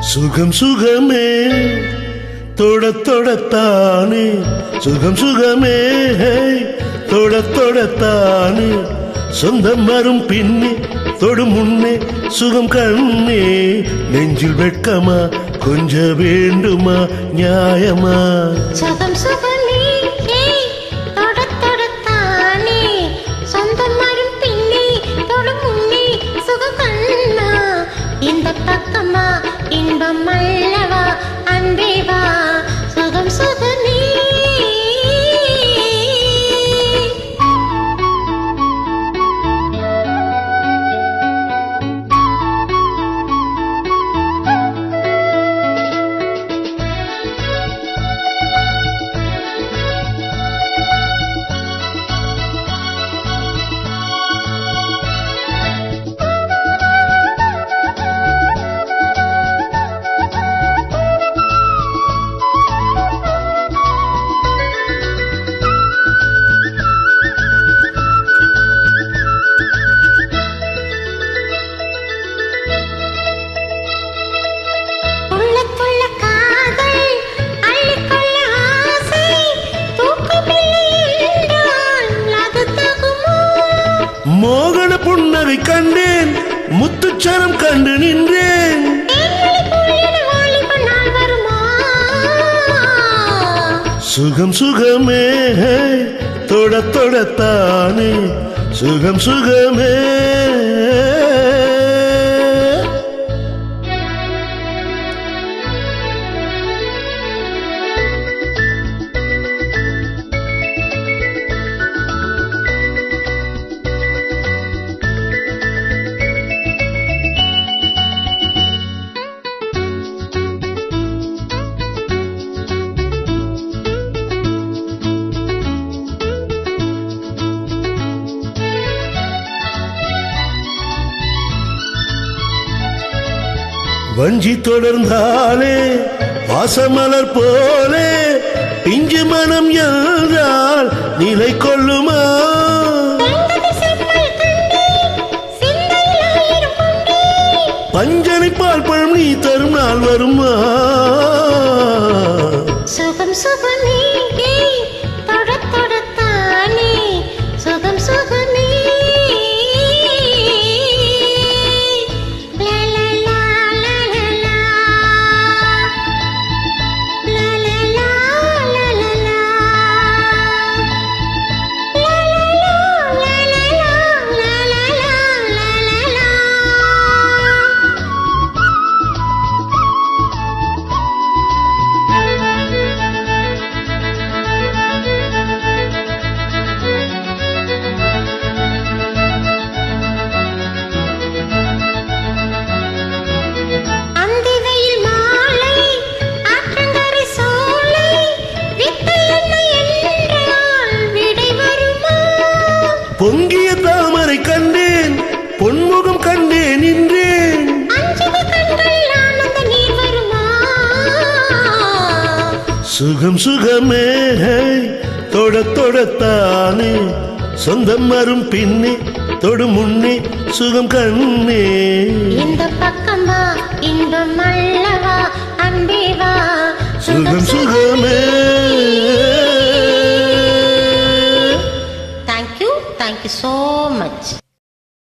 சுகம் சுகமே தொட தொடத்தானே சுகம் சுகமே தொட தொடத்தானே சொந்தம் வரும் பின்னே தொடு முன்னே சுகம் கண்ணே நெஞ்சில் வெட்கமா கொஞ்ச வேண்டுமா நியாயமா சுகம் சுகமே தொட தொடத்தானே சொந்தம் வரும் பின்னே தொடு முன்னே சுகம் கண்ணா இந்த பக்கமா இன்பம் அல்லவா அன்பே வா சுகம் சுகமே மோகன புன்னகை கண்டேன் முத்துச்சரம் கண்டு நின்றேன் சுகம் சுகமே தொட தொடத்தானே சுகம் சுகமே வஞ்சி தொடர்ந்தாலே வாசமலர் போலே பிஞ்சு மனம் என்றால் நிலை கொள்ளுமா பஞ்சனை பால் பழம் நீ தரும் நாள் வருமா சுகம் சுகமே தொட தொடத்தானே சுகம் சுகமே பொங்கிய தாமரை கண்டேன் பொன்முகம் கண்டேன் நின்றேன் சுகம் சுகமே தொட தொடத்தானே சொந்தம் வரும் பின்னே தொடு முன்னே சுகம் கண்ணே இந்த பக்கமா இன்பம் அல்லவா அன்பே வா சுகம் சுகமே